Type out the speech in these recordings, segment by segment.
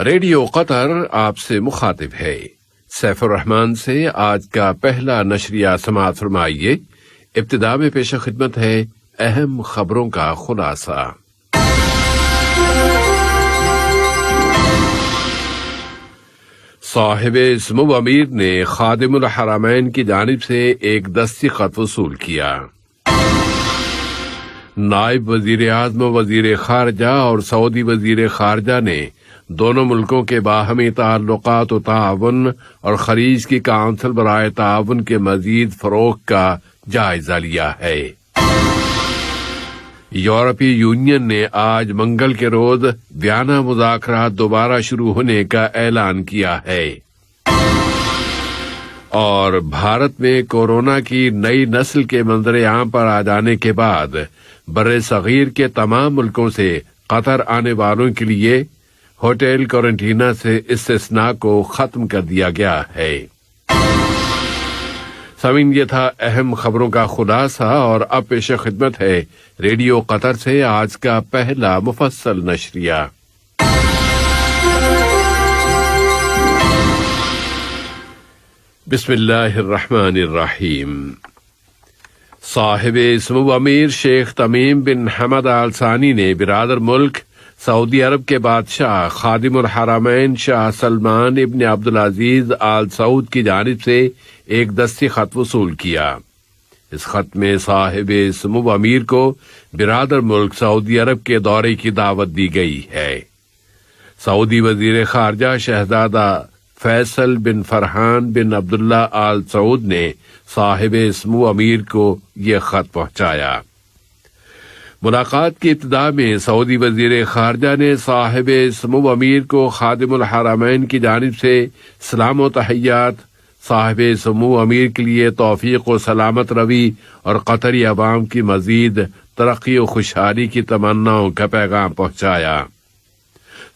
Radio قطر آپ سے مخاطب ہے۔ سیف الرحمان سے آج کا پہلا نشریہ سماعت فرمائیے۔ ابتدا میں پیش خدمت ہے اہم خبروں کا خلاصہ۔ صاحب سمو امیر نے خادم الحرمین کی جانب سے ایک دستی خط وصول کیا۔ نائب وزیر اعظم وزیر خارجہ اور سعودی وزیر خارجہ نے دونوں ملکوں کے باہمی تعلقات و تعاون اور خلیج کی کونسل برائے تعاون کے مزید فروغ کا جائزہ لیا ہے۔ یورپی یونین نے آج منگل کے روز ویانا مذاکرات دوبارہ شروع ہونے کا اعلان کیا ہے۔ اور بھارت میں کورونا کی نئی نسل کے منظر عام پر آ جانے کے بعد بر صغیر کے تمام ملکوں سے قطر آنے والوں کے لیے ہوٹل کوارنٹینا سے استثناء کو ختم کر دیا گیا ہے۔ سامعین، یہ تھا اہم خبروں کا خلاصہ، اور اب پیش خدمت ہے ریڈیو قطر سے آج کا پہلا مفصل نشریہ۔ بسم اللہ الرحمن الرحیم۔ صاحب سمو امیر شیخ تمیم بن حمد آل ثانی نے برادر ملک سعودی عرب کے بادشاہ خادم الحرمین شاہ سلمان ابن عبدالعزیز آل سعود کی جانب سے ایک دستی خط وصول کیا۔ اس خط میں صاحب سمو امیر کو برادر ملک سعودی عرب کے دورے کی دعوت دی گئی ہے۔ سعودی وزیر خارجہ شہزادہ فیصل بن فرحان بن عبداللہ آل سعود نے صاحب سمو امیر کو یہ خط پہنچایا۔ ملاقات کی ابتدا میں سعودی وزیر خارجہ نے صاحب سمو امیر کو خادم الحرمین کی جانب سے سلام و تحیات، صاحب سمو امیر کے لیے توفیق و سلامت روی اور قطری عوام کی مزید ترقی و خوشحالی کی تمناؤں کا پیغام پہنچایا۔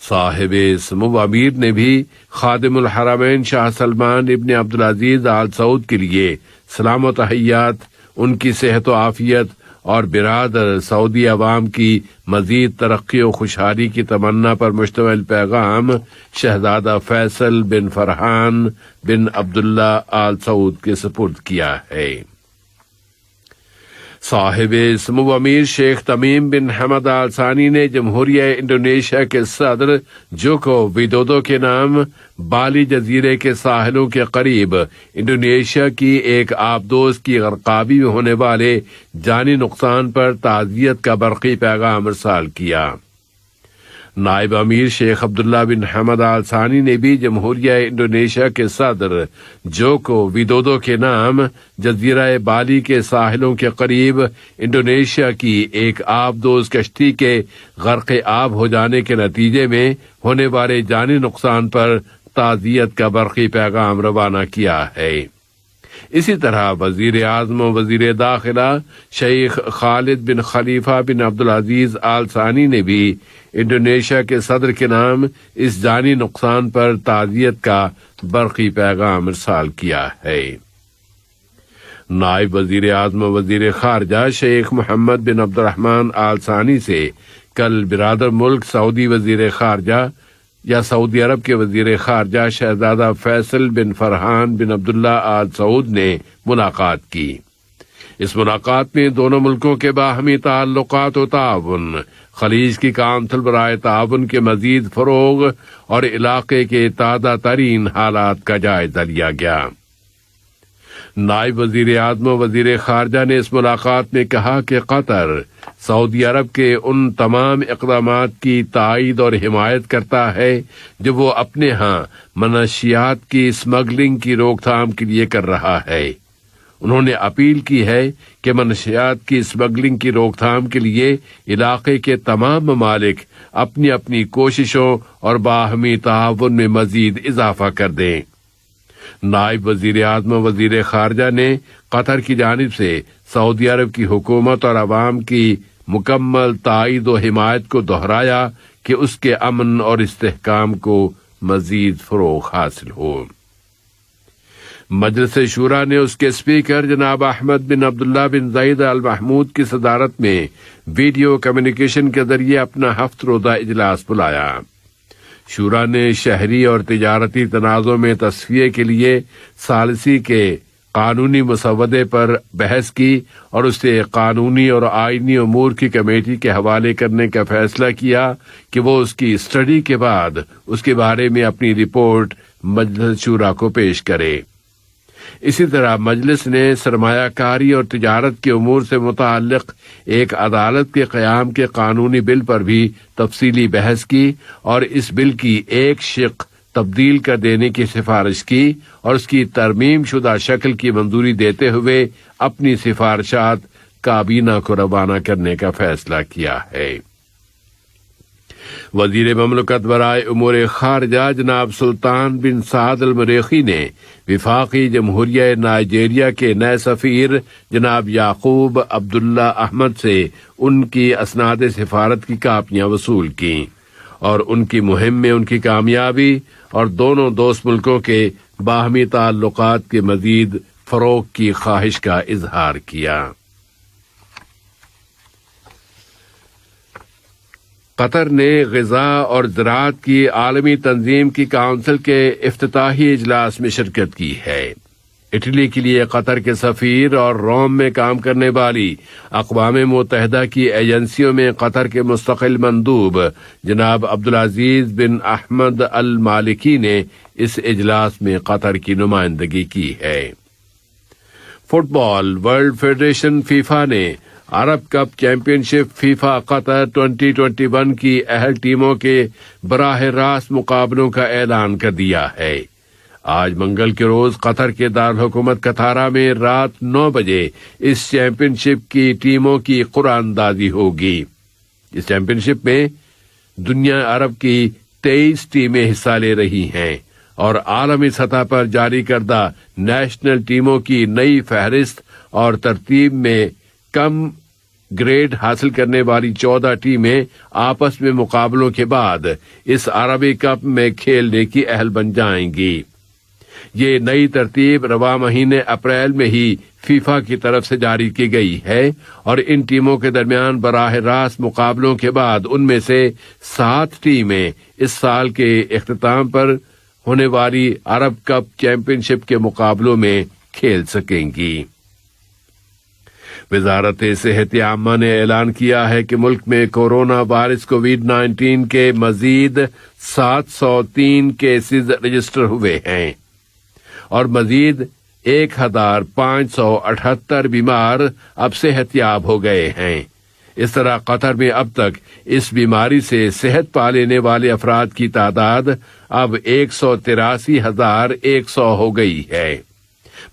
صاحب سمو امیر نے بھی خادم الحرمین شاہ سلمان ابن عبدالعزیز آل سعود کے لیے سلام و تحیات، ان کی صحت و عافیت اور برادر سعودی عوام کی مزید ترقی و خوشحالی کی تمنا پر مشتمل پیغام شہزادہ فیصل بن فرحان بن عبداللہ آل سعود کے سپرد کیا ہے۔ صاحب سمو امیر شیخ تمیم بن حمد آل ثانی نے جمہوریہ انڈونیشیا کے صدر جوکو ویدودو کے نام بالی جزیرے کے ساحلوں کے قریب انڈونیشیا کی ایک آبدوز کی غرقابی میں ہونے والے جانی نقصان پر تعزیت کا برقی پیغام ارسال کیا۔ نائب امیر شیخ عبداللہ بن حمد آل ثانی نے بھی جمہوریہ انڈونیشیا کے صدر جوکو ویدودو کے نام جزیرہ بالی کے ساحلوں کے قریب انڈونیشیا کی ایک آبدوز کشتی کے غرق آب ہو جانے کے نتیجے میں ہونے والے جانی نقصان پر تعزیت کا برقی پیغام روانہ کیا ہے۔ اسی طرح وزیر اعظم و وزیر داخلہ شیخ خالد بن خلیفہ بن عبدالعزیز آل ثانی نے بھی انڈونیشیا کے صدر کے نام اس جانی نقصان پر تعزیت کا برقی پیغام ارسال کیا ہے۔ نائب وزیر اعظم و وزیر خارجہ شیخ محمد بن عبد الرحمن آل ثانی سے کل برادر ملک سعودی وزیر خارجہ یا سعودی عرب کے وزیر خارجہ شہزادہ فیصل بن فرحان بن عبداللہ آل سعود نے ملاقات کی۔ اس ملاقات میں دونوں ملکوں کے باہمی تعلقات و تعاون، خلیج کی کونسل برائے تعاون کے مزید فروغ اور علاقے کے تازہ ترین حالات کا جائزہ لیا گیا۔ نائب وزیر اعظم و وزیر خارجہ نے اس ملاقات میں کہا کہ قطر سعودی عرب کے ان تمام اقدامات کی تائید اور حمایت کرتا ہے جو وہ اپنے ہاں منشیات کی اسمگلنگ کی روک تھام کے لیے کر رہا ہے۔ انہوں نے اپیل کی ہے کہ منشیات کی اسمگلنگ کی روک تھام کے لیے علاقے کے تمام ممالک اپنی اپنی کوششوں اور باہمی تعاون میں مزید اضافہ کر دیں۔ نائب وزیر اعظم و وزیر خارجہ نے قطر کی جانب سے سعودی عرب کی حکومت اور عوام کی مکمل تائید و حمایت کو دہرایا کہ اس کے امن اور استحکام کو مزید فروغ حاصل ہو۔ مجلس شورا نے اس کے اسپیکر جناب احمد بن عبداللہ بن زید آل محمود کی صدارت میں ویڈیو کمیونیکیشن کے ذریعے اپنا ہفت روزہ اجلاس بلایا۔ شورا نے شہری اور تجارتی تنازع میں تصفیے کے لیے ثالثی کے قانونی مسودے پر بحث کی اور اسے قانونی اور آئینی امور کی کمیٹی کے حوالے کرنے کا فیصلہ کیا کہ وہ اس کی اسٹڈی کے بعد اس کے بارے میں اپنی رپورٹ مجلس شورا کو پیش کرے۔ اسی طرح مجلس نے سرمایہ کاری اور تجارت کے امور سے متعلق ایک عدالت کے قیام کے قانونی بل پر بھی تفصیلی بحث کی اور اس بل کی ایک شق تبدیل کر دینے کی سفارش کی اور اس کی ترمیم شدہ شکل کی منظوری دیتے ہوئے اپنی سفارشات کابینہ کو روانہ کرنے کا فیصلہ کیا ہے۔ وزیر مملکت برائے امور خارجہ جناب سلطان بن سعد المریخی نے وفاقی جمہوریہ نائجیریا کے نئے سفیر جناب یعقوب عبداللہ احمد سے ان کی اسناد سفارت کی کاپیاں وصول کیں اور ان کی مہم میں ان کی کامیابی اور دونوں دوست ملکوں کے باہمی تعلقات کے مزید فروغ کی خواہش کا اظہار کیا۔ قطر نے غذا اور زراعت کی عالمی تنظیم کی کونسل کے افتتاحی اجلاس میں شرکت کی ہے۔ اٹلی کے لیے قطر کے سفیر اور روم میں کام کرنے والی اقوام متحدہ کی ایجنسیوں میں قطر کے مستقل مندوب جناب عبدالعزیز بن احمد المالکی نے اس اجلاس میں قطر کی نمائندگی کی ہے۔ فٹ بال ورلڈ فیڈریشن فیفا نے عرب کپ چیمپئن شپ فیفا قطر 2021 کی اہل ٹیموں کے براہ راست مقابلوں کا اعلان کر دیا ہے۔ آج منگل کے روز قطر کے دارالحکومت قطارہ میں رات 9 بجے اس چیمپئن شپ کی ٹیموں کی قرعہ اندازی ہوگی۔ اس چیمپئن شپ میں دنیا عرب کی 23 ٹیمیں حصہ لے رہی ہیں اور عالمی سطح پر جاری کردہ نیشنل ٹیموں کی نئی فہرست اور ترتیب میں کم گریڈ حاصل کرنے والی 14 ٹیمیں آپس میں مقابلوں کے بعد اس عربی کپ میں کھیلنے کی اہل بن جائیں گی۔ یہ نئی ترتیب رواں مہینے اپریل میں ہی فیفا کی طرف سے جاری کی گئی ہے اور ان ٹیموں کے درمیان براہ راست مقابلوں کے بعد ان میں سے 7 ٹیمیں اس سال کے اختتام پر ہونے والی عرب کپ چیمپئن شپ کے مقابلوں میں کھیل سکیں گی۔ وزارت صحت عامہ نے اعلان کیا ہے کہ ملک میں کورونا وائرس کووڈ-19 کے مزید 703 کیسز رجسٹر ہوئے ہیں اور مزید 1578 بیمار اب صحت یاب ہو گئے ہیں۔ اس طرح قطر میں اب تک اس بیماری سے صحت پا لینے والے افراد کی تعداد اب 183,100 ہو گئی ہے۔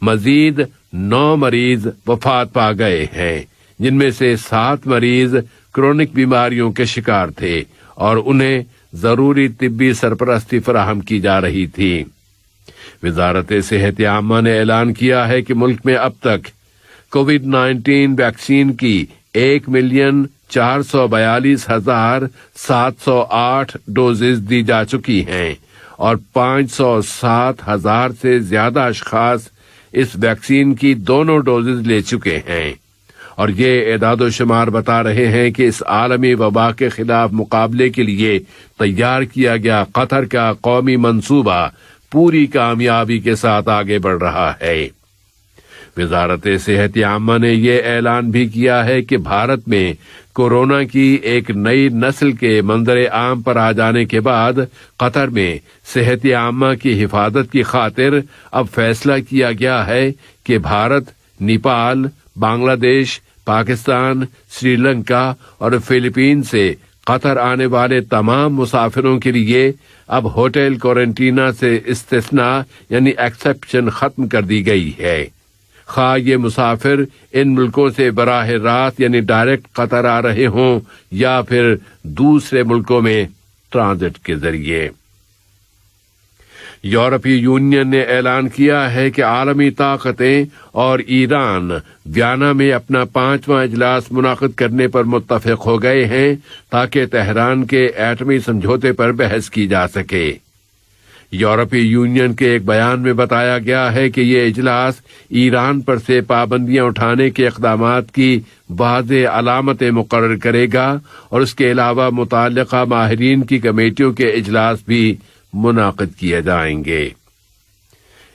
مزید 9 مریض وفات پا گئے ہیں، جن میں سے 7 مریض کرونک بیماریوں کے شکار تھے اور انہیں ضروری طبی سرپرستی فراہم کی جا رہی تھی۔ وزارت صحت عامہ نے اعلان کیا ہے کہ ملک میں اب تک کووڈ-19 ویکسین کی 1,442,708 ڈوزز دی جا چکی ہیں اور 507,000 سے زیادہ اشخاص اس ویکسین کی دونوں ڈوزز لے چکے ہیں، اور یہ اعداد و شمار بتا رہے ہیں کہ اس عالمی وبا کے خلاف مقابلے کے لیے تیار کیا گیا قطر کا قومی منصوبہ پوری کامیابی کے ساتھ آگے بڑھ رہا ہے۔ وزارت صحت عامہ نے یہ اعلان بھی کیا ہے کہ بھارت میں کورونا کی ایک نئی نسل کے منظر عام پر آ جانے کے بعد قطر میں صحت عامہ کی حفاظت کی خاطر اب فیصلہ کیا گیا ہے کہ بھارت، نیپال، بنگلہ دیش، پاکستان، سری لنکا اور فلپین سے قطر آنے والے تمام مسافروں کے لیے اب ہوٹل کوارنٹینا سے استثناء یعنی ایکسپشن ختم کر دی گئی ہے، خواہ یہ مسافر ان ملکوں سے براہ راست یعنی ڈائریکٹ قطر آ رہے ہوں یا پھر دوسرے ملکوں میں ٹرانزٹ کے ذریعے۔ یورپی یونین نے اعلان کیا ہے کہ عالمی طاقتیں اور ایران ویانا میں اپنا 5واں اجلاس منعقد کرنے پر متفق ہو گئے ہیں تاکہ تہران کے ایٹمی سمجھوتے پر بحث کی جا سکے۔ یورپی یونین کے ایک بیان میں بتایا گیا ہے کہ یہ اجلاس ایران پر سے پابندیاں اٹھانے کے اقدامات کی واضح علامتیں مقرر کرے گا اور اس کے علاوہ متعلقہ ماہرین کی کمیٹیوں کے اجلاس بھی منعقد کیے جائیں گے۔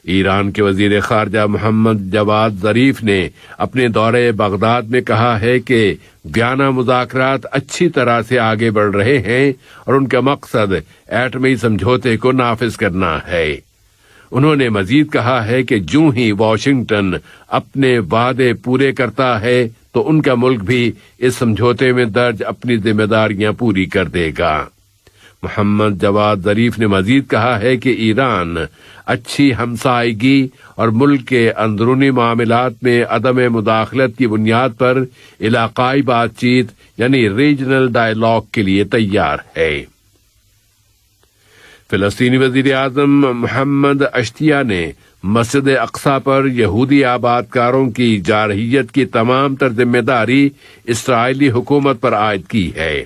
ایران کے وزیر خارجہ محمد جواد ظریف نے اپنے دورے بغداد میں کہا ہے کہ ویانا مذاکرات اچھی طرح سے آگے بڑھ رہے ہیں اور ان کا مقصد ایٹمی سمجھوتے کو نافذ کرنا ہے۔ انہوں نے مزید کہا ہے کہ جوں ہی واشنگٹن اپنے وعدے پورے کرتا ہے تو ان کا ملک بھی اس سمجھوتے میں درج اپنی ذمہ داریاں پوری کر دے گا۔ محمد جواد ظریف نے مزید کہا ہے کہ ایران اچھی ہمسائیگی اور ملک کے اندرونی معاملات میں عدم مداخلت کی بنیاد پر علاقائی بات چیت یعنی ریجنل ڈائیلاگ کے لیے تیار ہے۔ فلسطینی وزیر اعظم محمد اشتیا نے مسجد اقصی پر یہودی آباد کاروں کی جارحیت کی تمام تر ذمہ داری اسرائیلی حکومت پر عائد کی ہے۔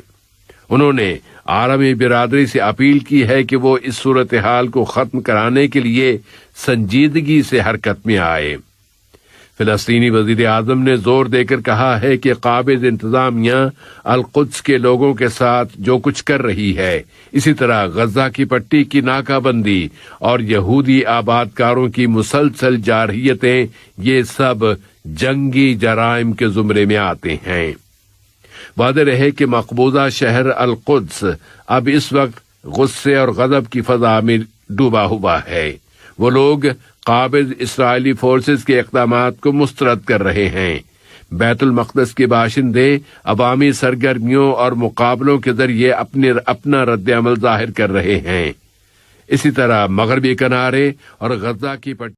انہوں نے عالمی برادری سے اپیل کی ہے کہ وہ اس صورتحال کو ختم کرانے کے لیے سنجیدگی سے حرکت میں آئے۔ فلسطینی وزیر اعظم نے زور دے کر کہا ہے کہ قابض انتظامیہ القدس کے لوگوں کے ساتھ جو کچھ کر رہی ہے، اسی طرح غزہ کی پٹی کی ناکہ بندی اور یہودی آباد کاروں کی مسلسل جارحیتیں، یہ سب جنگی جرائم کے زمرے میں آتے ہیں۔ واضح رہے کہ مقبوضہ شہر القدس اب اس وقت غصے اور غضب کی فضا میں ڈوبا ہوا ہے۔ وہ لوگ قابض اسرائیلی فورسز کے اقدامات کو مسترد کر رہے ہیں۔ بیت المقدس کے باشندے عوامی سرگرمیوں اور مقابلوں کے ذریعے اپنا رد عمل ظاہر کر رہے ہیں۔ اسی طرح مغربی کنارے اور غزہ کی پٹی